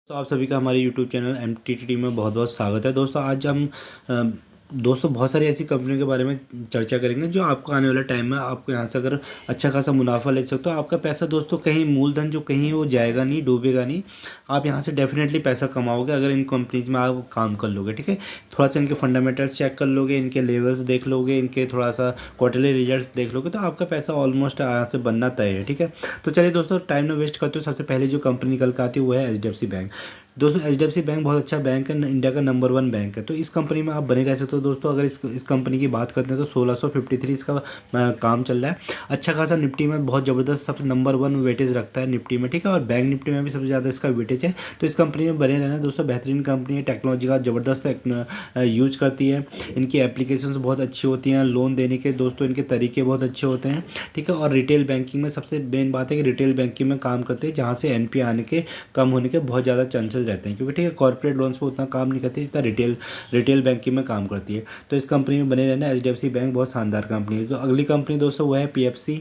तो आप सभी का हमारे यूट्यूब चैनल MTTT में बहुत बहुत स्वागत है। दोस्तों आज हम बहुत सारी ऐसी कंपनियों के बारे में चर्चा करेंगे जो आपको आने वाले टाइम में आपको यहाँ से अगर अच्छा खासा मुनाफा ले सकते हो। आपका पैसा दोस्तों कहीं मूलधन जो कहीं वो जाएगा नहीं, डूबेगा नहीं। आप यहाँ से डेफिनेटली पैसा कमाओगे अगर इन कंपनीज में आप काम कर लोगे। ठीक है, थोड़ा सा इनके फंडामेंटल्स चेक कर लोगे, इनके लेवल्स देख लोगे, इनके थोड़ा सा क्वार्टरली रिजल्ट्स देख लोगे तो आपका पैसा ऑलमोस्ट यहाँ से बनना तय है। ठीक है, तो चलिए दोस्तों टाइम ना वेस्ट करते हो। सबसे पहले जो कंपनी निकल के आती है वो है HDFC बैंक। दोस्तों HDFC बैंक बहुत अच्छा बैंक है, इंडिया का नंबर 1 बैंक है। तो इस कंपनी में आप बने रह सकते हो। दोस्तों अगर इस कंपनी की बात करते हैं तो 1653 इसका काम चल रहा है। अच्छा खासा निफ्टी में बहुत ज़बरदस्त सब नंबर 1 वेटेज रखता है निफ्टी में। ठीक है, और बैंक निफ्टी में भी सबसे ज़्यादा इसका वेटेज है। तो इस कंपनी में बने रहना दोस्तों। बेहतरीन कंपनी है, टेक्नोलॉजी का ज़बरदस्त यूज करती है। इनकी एप्लीकेशंस बहुत अच्छी होती हैं, लोन देने के दोस्तों इनके तरीके बहुत अच्छे होते हैं। ठीक है, और रिटेल बैंकिंग में सबसे मेन बात है कि रिटेल बैंकिंग में काम करते हैं जहाँ से NPA आने के कम होने के बहुत ज़्यादा चांसेस रहते हैं, क्योंकि ठीक है कॉर्पोरेट लोन्स पर उतना काम नहीं करती जितना रिटेल बैंकिंग में काम करती है। तो इस कंपनी में बने रहना। HDFC बैंक बहुत शानदार कंपनी है। तो अगली कंपनी दोस्तों वो है PFC,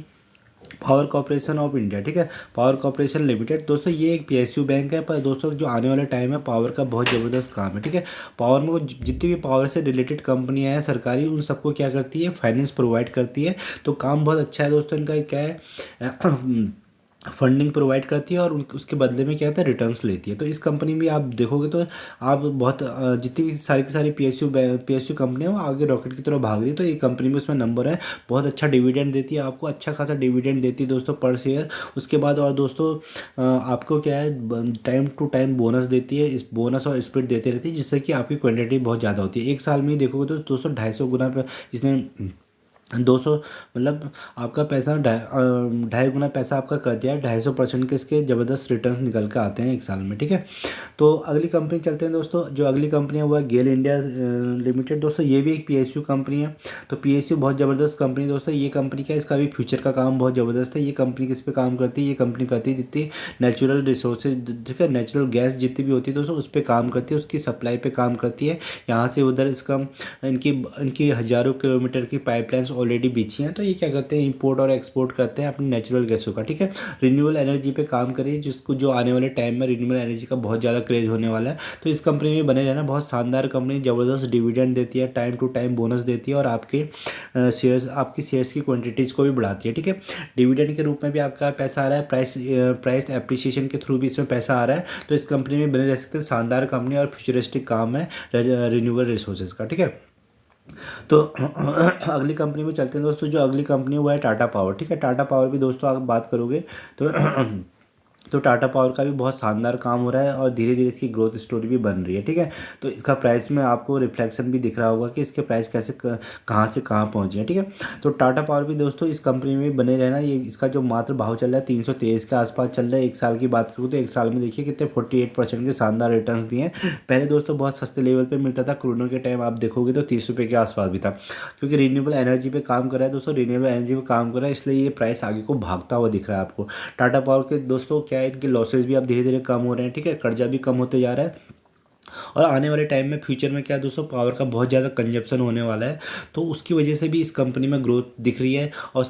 power corporation of India. ठीक है, पावर कॉर्पोरेशन लिमिटेड। दोस्तों ये एक PSU बैंक है, पर दोस्तों जो आने वाला टाइम है पावर का बहुत ज़बरदस्त काम है। ठीक है, पावर में वो जितनी भी पावर से रिलेटेड कंपनियां हैं सरकारी, उन सबको क्या करती है, फाइनेंस प्रोवाइड करती है। तो काम बहुत अच्छा है दोस्तों इनका। क्या है फंडिंग प्रोवाइड करती है और उसके बदले में क्या होता है, रिटर्न्स लेती है। तो इस कंपनी में आप देखोगे तो आप बहुत जितनी भी सारी की सारी PSU कंपनियाँ वो आगे रॉकेट की तरह भाग रही है। तो ये कंपनी में उसमें नंबर है, बहुत अच्छा डिविडेंड देती है आपको, अच्छा खासा डिविडेंड देती है दोस्तों पर शेयर। उसके बाद और दोस्तों आपको क्या है, टाइम टू टाइम बोनस देती है। इस बोनस और स्प्लिट देती रहती है जिससे कि आपकी क्वांटिटी बहुत ज़्यादा होती है। एक साल में ही देखोगे तो दोस्तों 250 गुना पे इसने 200 मतलब आपका पैसा 2.5 गुना पैसा आपका कर दिया है। 250% के इसके ज़बरदस्त रिटर्न्स निकल के आते हैं एक साल में। ठीक है, तो अगली कंपनी चलते हैं दोस्तों। जो अगली कंपनी है वो है गेल इंडिया लिमिटेड। दोस्तों ये भी एक PSU कंपनी है। तो PSU बहुत ज़बरदस्त कंपनी है दोस्तों। ये कंपनी क्या है, इसका भी फ्यूचर का काम बहुत ज़बरदस्त है। ये कंपनी किस पे काम करती है, ये कंपनी करती है जितनी नेचुरल रिसोर्सेज, ठीक है, नेचुरल गैस जितनी भी होती है दोस्तों उस पर काम करती है, उसकी सप्लाई पे काम करती है। यहाँ से उधर इसका इनकी इनकी हज़ारों किलोमीटर की पाइपलाइंस ऑलरेडी बिछी हैं। तो ये क्या करते हैं, इंपोर्ट और एक्सपोर्ट करते हैं अपनी नेचुरल गैसों का। ठीक है, रिन्यूएबल एनर्जी पे काम करिए, जिसको जो आने वाले टाइम में रिन्यूएबल एनर्जी का बहुत ज़्यादा क्रेज होने वाला है। तो इस कंपनी में बने रहना। बहुत शानदार कंपनी, ज़बरदस्त डिविडेंड देती है, टाइम टू टाइम बोनस देती है और आपकी शेयर्स की क्वान्टिटीज़ को भी बढ़ाती है। ठीक है, डिविडेंड के रूप में भी आपका पैसा आ रहा है, प्राइस एप्रिसिएशन के थ्रू भी इसमें पैसा आ रहा है। तो इस कंपनी में बने रह सकते हैं। शानदार कंपनी और फ्यूचरिस्टिक काम है रिन्यूएबल रिसोर्सेज का। ठीक है, तो अगली कंपनी में चलते हैं दोस्तों। जो अगली कंपनी है वो है टाटा पावर। ठीक है, टाटा पावर भी दोस्तों आप बात करोगे तो तो टाटा पावर का भी बहुत शानदार काम हो रहा है और धीरे धीरे इसकी ग्रोथ स्टोरी भी बन रही है। ठीक है, तो इसका प्राइस में आपको रिफ्लेक्शन भी दिख रहा होगा कि इसके प्राइस कैसे कहाँ से कहाँ पहुँचे हैं। ठीक है, तो टाटा पावर भी दोस्तों इस कंपनी में बने रहना। ये इसका जो मात्र भाव चल रहा है 323 के आसपास चल रहा है। एक साल की बात करूँ तो एक साल में देखिए कितने 48% के शानदार रिटर्न दिए हैं। पहले दोस्तों बहुत सस्ते लेवल पर मिलता था, कोरोना के टाइम आप देखोगे तो 30 रुपये के आसपास भी था। क्योंकि रिन्यूएबल एनर्जी पे काम कर रहा है दोस्तों, रिन्यूएबल एनर्जी पे काम कर रहा है, इसलिए ये प्राइस आगे को भागता हुआ दिख रहा है आपको। टाटा पावर के दोस्तों क्या है, इनके लॉसेज भी अब धीरे धीरे कम हो रहे हैं। ठीक है, कर्जा भी कम होते जा रहा है और आने वाले टाइम में फ्यूचर में क्या है दोस्तों, पावर का बहुत ज़्यादा कंजप्शन होने वाला है। तो उसकी वजह से भी इस कंपनी में ग्रोथ दिख रही है। और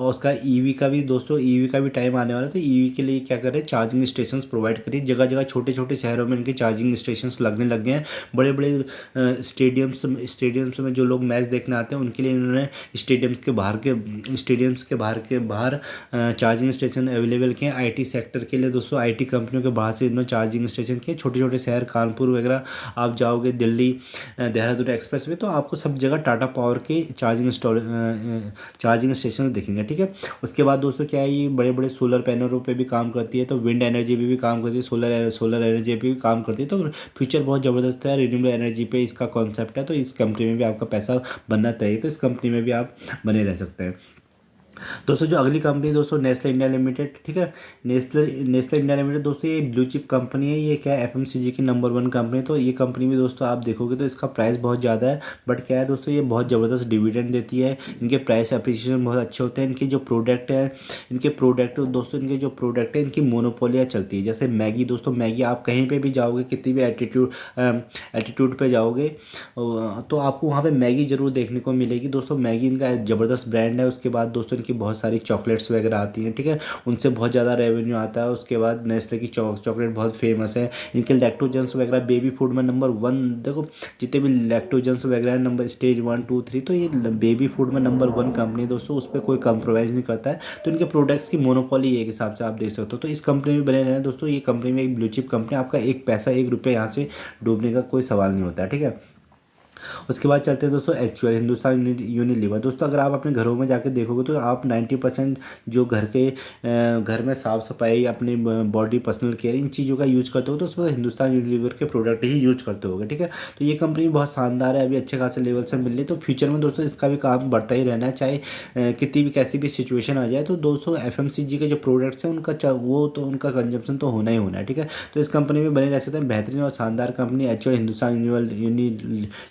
उसका ईवी का भी दोस्तों, ईवी का भी टाइम आने वाला है। तो ईवी के लिए क्या कर रहे हैं, चार्जिंग स्टेशन प्रोवाइड करिए जगह जगह, छोटे छोटे शहरों में इनके चार्जिंग स्टेशन लगने लग गए हैं। बड़े बड़े स्टेडियम्स में जो लोग मैच देखने आते हैं उनके लिए इन्होंने स्टेडियम्स के बाहर चार्जिंग स्टेशन अवेलेबल किए हैं। IT सेक्टर के लिए दोस्तों, IT कंपनियों के बाहर से इन्होंने चार्जिंग स्टेशन किए। छोटे छोटे शहर कानपुर वगैरह आप जाओगे, दिल्ली देहरादून एक्सप्रेस वे, तो आपको सब जगह टाटा पावर के चार्जिंग स्टेशन दिखेंगे। ठीक है, उसके बाद दोस्तों क्या है, ये बड़े बड़े सोलर पैनलों पे भी काम करती है। तो विंड एनर्जी पे भी काम करती है, सोलर एनर्जी पे भी काम करती है। तो फ्यूचर बहुत ज़बरदस्त है, रिन्यूएबल एनर्जी पे इसका कॉन्सेप्ट है। तो इस कंपनी में भी आपका पैसा बनना चाहिए, तो इस कंपनी में भी आप बने रह सकते हैं। दोस्तों जो अगली कंपनी दोस्तों नेस्ले इंडिया लिमिटेड। ठीक है, नेस्ले इंडिया लिमिटेड दोस्तों ये ब्लू चिप कंपनी है। ये क्या है, FMCG की नंबर 1 कंपनी है। तो ये कंपनी भी दोस्तों आप देखोगे तो इसका प्राइस बहुत ज़्यादा है, बट क्या है दोस्तों, ये बहुत ज़बरदस्त डिविडेंड देती है। इनके प्राइस अप्रिसिएशन बहुत अच्छे होते हैं। इनके जो प्रोडक्ट है इनके जो प्रोडक्ट है इनकी मोनोपोलिया चलती है। जैसे मैगी दोस्तों, मैगी आप कहीं पर भी जाओगे, कितनी भी एटीट्यूड पे जाओगे तो आपको वहाँ पे मैगी ज़रूर देखने को मिलेगी दोस्तों। मैगी इनका ज़बरदस्त ब्रांड है। उसके बाद दोस्तों की बहुत सारी चॉकलेट्स वगैरह आती हैं, ठीक है, उनसे बहुत ज़्यादा रेवेन्यू आता है। उसके बाद नेस्ले की चॉकलेट बहुत फेमस है। इनके लैक्टोजेंस वगैरह बेबी फूड में नंबर 1, देखो जितने भी लैक्टोजेंस वगैरह नंबर स्टेज 1 2 3, तो ये बेबी फूड में नंबर 1 कंपनी है दोस्तों, उस पर कोई कंप्रोमाइज़ नहीं करता है। तो इनके प्रोडक्ट्स की मोनोपोली एक हिसाब से आप देख सकते हो। तो इस कंपनी में बने रहना दोस्तों, ये कंपनी में एक ब्लू चिप कंपनी, आपका एक पैसा एक रुपये यहाँ से डूबने का कोई सवाल नहीं होता है, ठीक है। उसके बाद चलते हैं दोस्तों एक्चुअल हिंदुस्तान यूनिलीवर। दोस्तों अगर आप अपने घरों में जाके देखोगे तो आप 90% जो घर में साफ़ सफाई, अपनी बॉडी पर्सनल केयर, इन चीज़ों का यूज करते हो तो उसमें हिंदुस्तान यूनिलीवर के प्रोडक्ट ही यूज करते होगे, ठीक है। तो ये कंपनी बहुत शानदार है, अभी अच्छे खासे लेवल से मिल रही है। तो फ्यूचर में दोस्तों इसका भी काम बढ़ता ही रहना है, चाहे कितनी भी कैसी भी सिचुएशन आ जाए। तो दोस्तों FMCG के जो प्रोडक्ट्स हैं उनका कंजम्पशन तो होना ही होना है, ठीक है। तो इस कंपनी में बने रह सकते हैं। बेहतरीन और शानदार company actual Hindustan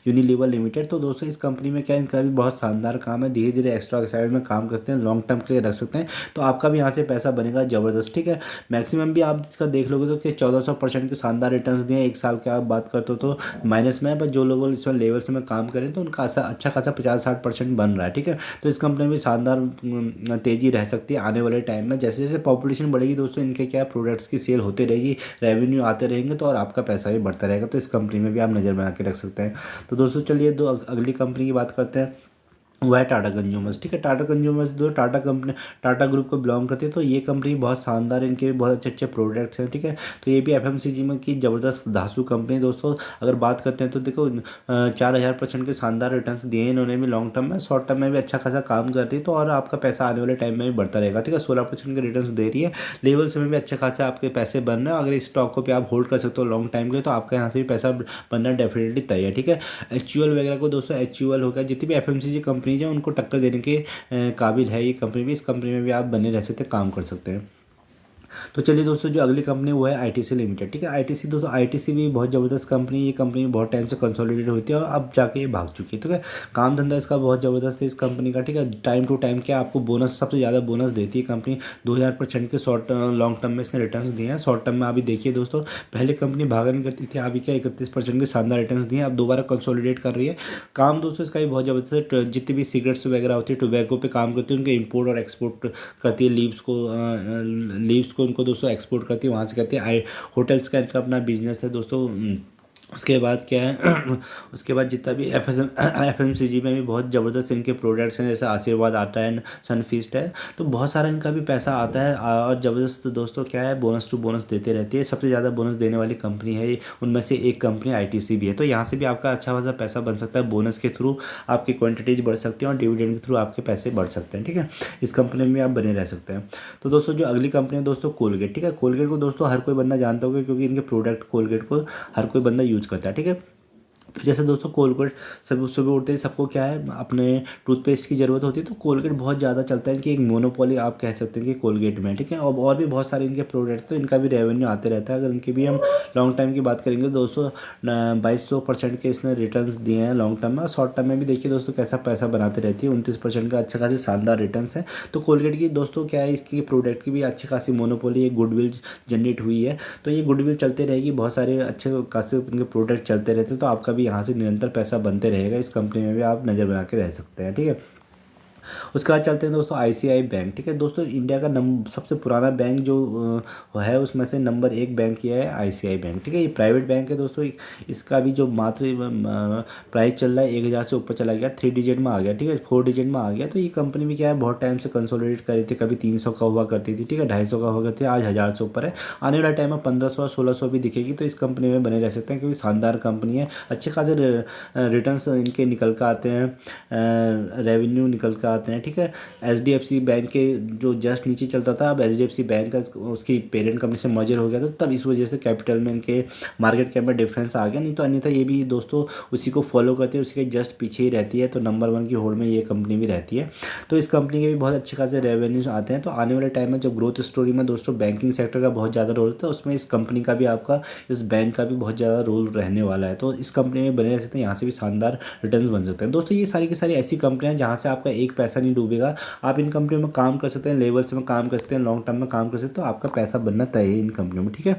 Unilever limited. तो दोस्तों इस कंपनी में क्या, इनका भी बहुत शानदार काम है, धीरे धीरे एक्स्ट्रा साइड में काम करते हैं, लॉन्ग टर्म के लिए रख सकते हैं, तो आपका भी यहाँ से पैसा बनेगा ज़बरदस्त, ठीक है। मैक्सिमम भी आप इसका देख लोगे तो कि 1400% के शानदार रिटर्न्स दिए एक साल के, आप बात करते हो तो माइनस में है, पर जो लोग इसमें लेवल्स में काम करें तो उनका अच्छा खासा 50-60% बन रहा है, ठीक है। तो इस कंपनी में शानदार तेज़ी रह सकती है आने वाले टाइम में। जैसे जैसे पॉपुलेशन बढ़ेगी दोस्तों, इनके क्या प्रोडक्ट्स की सेल होती रहेगी, रेवेन्यू आते रहेंगे, तो और आपका पैसा भी बढ़ता रहेगा। तो इस कंपनी में भी आप नज़र बना के रख सकते हैं। तो दोस्तों चलिए अगली कंपनी की बात करते हैं, वो है टाटा कंज्यूमर्स, ठीक है। टाटा कंज्यूमर्स जो टाटा ग्रुप को बिलोंग करती है। तो ये कंपनी बहुत शानदार, इनके बहुत अच्छे अच्छे प्रोडक्ट्स हैं, ठीक है। तो ये भी FMCG में की ज़बरदस्त धांसू कंपनी दोस्तों। अगर बात करते हैं तो देखो 4000% के शानदार रिटर्न्स दिए इन्होंने भी लॉन्ग टर्म में, शॉर्ट टर्म में भी अच्छा खासा काम कर रही है। तो और आपका पैसा आने वाले टाइम में भी बढ़ता रहेगा, ठीक है। 16% के रिटर्न्स दे रही है, लेवल्स में भी अच्छे खासे आपके पैसे बन रहे हैं। अगर इस स्टॉक को भी आप होल्ड कर सकते हो लॉन्ग टाइम के लिए, तो आपका यहाँ से भी पैसा बनना डेफिनेटली तय है, ठीक है। HUL वगैरह को दोस्तों, HUL हो गया, जितनी भी FMCG कंपनी है उनको टक्कर देने के काबिल है ये कंपनी भी। इस कंपनी में भी आप बने रह सकते हैं, काम कर सकते हैं। तो चलिए दोस्तों जो अगली कंपनी वो है ITC लिमिटेड, ठीक है। ITC दोस्तों, ITC भी बहुत ज़बरदस्त कंपनी है। ये कंपनी बहुत टाइम से कंसोलिडेट होती है और अब जाके ये भाग चुकी है, ठीक है। काम धंधा इसका बहुत ज़बरदस्त है इस कंपनी का, ठीक है। टाइम टू टाइम क्या आपको बोनस, सबसे ज़्यादा बोनस देती है कंपनी। 2000% के लॉन्ग टर्म में इसने रिटर्न्स दिए हैं। शॉर्ट टर्म में अभी देखिए दोस्तों, पहले कंपनी भागा नहीं करती थी, अभी क्या 31% के शानदार रिटर्न्स दिए हैं, अब दोबारा कंसोलिडेट कर रही है। काम दोस्तों इसका भी बहुत ज़बरदस्त है। जितनी भी सिगरेट्स वगैरह होती है, टोबैको पे काम करती है, उनके इम्पोर्ट और एक्सपोर्ट करती है। लीव्स को उनको दोस्तों एक्सपोर्ट करती है, वहाँ से करती है। होटल्स का इनका अपना बिजनेस है दोस्तों। उसके बाद क्या है उसके बाद जितना भी FMCG में भी बहुत ज़बरदस्त इनके प्रोडक्ट्स हैं, जैसे आशीर्वाद आता है, सनफीस्ट है। तो बहुत सारा इनका भी पैसा आता है और ज़बरदस्त दोस्तों क्या है, बोनस टू बोनस देते रहती है। सबसे ज़्यादा बोनस देने वाली कंपनी है ये, उनमें से एक कंपनी ITC भी है। तो यहाँ से भी आपका अच्छा खासा पैसा बन सकता है, बोनस के थ्रू आपकी क्वान्टिटीज बढ़ सकती है और डिविडेंड के थ्रू आपके पैसे बढ़ सकते हैं, ठीक है। इस कंपनी में आप बने रह सकते हैं। तो दोस्तों जो अगली कंपनी है दोस्तों, कोलगेट, ठीक है। कोलगेट को दोस्तों हर कोई बंदा जानता होगा, क्योंकि इनके प्रोडक्ट कोलगेट को हर कोई बंदा यूज करता है, ठीक है। तो जैसे दोस्तों कोलगेट, सब सुबह उठते ही सबको क्या है, अपने टूथपेस्ट की ज़रूरत होती है। तो कोलगेट बहुत ज़्यादा चलता है, इनकी एक मोनोपोली आप कह सकते हैं कि कोलगेट में, ठीक है। और भी बहुत सारे इनके प्रोडक्ट्स, तो इनका भी रेवेन्यू आते रहता है। अगर इनकी भी हम लॉन्ग टाइम की बात करेंगे दोस्तों, 2200% के इसने रिटर्न्स दिए हैं लॉन्ग टर्म में। और शॉर्ट टर्म में भी देखिए दोस्तों कैसा पैसा बनाते रहती है, 29% का अच्छा खासी शानदार रिटर्न्स है। तो कोलगेट की दोस्तों क्या है, इसकी प्रोडक्ट की भी अच्छी खासी मोनोपोली, एक गुडविल जनरेट हुई है। तो ये गुडविल चलते रहेगी, बहुत सारे अच्छे खासे इनके प्रोडक्ट चलते रहते हैं। तो आपका भी यहाँ से निरंतर पैसा बनते रहेगा, इस कंपनी में भी आप नज़र बना के रह सकते हैं, ठीक है। उसके बाद चलते हैं दोस्तों ICICI बैंक, ठीक है। दोस्तों इंडिया का सबसे पुराना बैंक जो है उसमें से नंबर 1 बैंक ये है ICICI बैंक, ठीक है। ये प्राइवेट बैंक है दोस्तों। इसका भी जो मात्र प्राइस चल रहा है 1000 से ऊपर चला गया, 3 डिजिट में आ गया, ठीक है, 4 डिजिट में आ गया। तो ये कंपनी भी क्या है, बहुत टाइम से कंसोलिडेट कर रही थी, कभी 300 का हुआ करती थी, ठीक है, 250 का हुआ करती थी, आज 1000 से ऊपर है। आने वाला टाइम में 1500 और 1600 भी दिखेगी। तो इस कंपनी में बने रह सकते हैं, क्योंकि शानदार कंपनी है, अच्छे खासे रिटर्न्स इनके निकल कर आते हैं, रेवेन्यू निकल कर आते हैं, ठीक है। HDFC बैंक के जो जस्ट नीचे चलता था, अब HDFC बैंक का उसकी पेरेंट कंपनी से मर्जर हो गया था, तब इस वजह से कैपिटल में इनके मार्केट कैप में डिफरेंस आ गया। नहीं तो अन्यथा ये भी दोस्तों उसी को फॉलो करते हैं, उसी के जस्ट पीछे ही रहती है। तो नंबर 1 की होल्ड में ये कंपनी भी रहती है। तो इस कंपनी के भी बहुत अच्छे खासे रेवेन्यूज आते हैं। तो आने वाले टाइम में जो ग्रोथ स्टोरी में दोस्तों बैंकिंग सेक्टर का बहुत ज़्यादा रोल होता है, उसमें इस कंपनी का भी, आपका इस बैंक का भी बहुत ज़्यादा रोल रहने वाला है। तो इस कंपनी में बने रह सकते हैं, यहाँ से भी शानदार रिटर्न बन सकते हैं दोस्तों। ये सारी की सारी ऐसी कंपनियां जहाँ से आपका एक पैसा नहीं डूबेगा, आप इन कंपनियों में काम कर सकते हैं, लेवल्स में काम कर सकते हैं, लॉन्ग टर्म में काम कर सकते हैं। तो आपका पैसा बनना तय है इन कंपनियों में, ठीक है।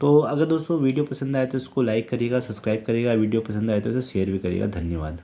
तो अगर दोस्तों वीडियो पसंद आए तो इसको लाइक करिएगा, सब्सक्राइब करिएगा, वीडियो पसंद आए तो इसे शेयर भी करिएगा। धन्यवाद।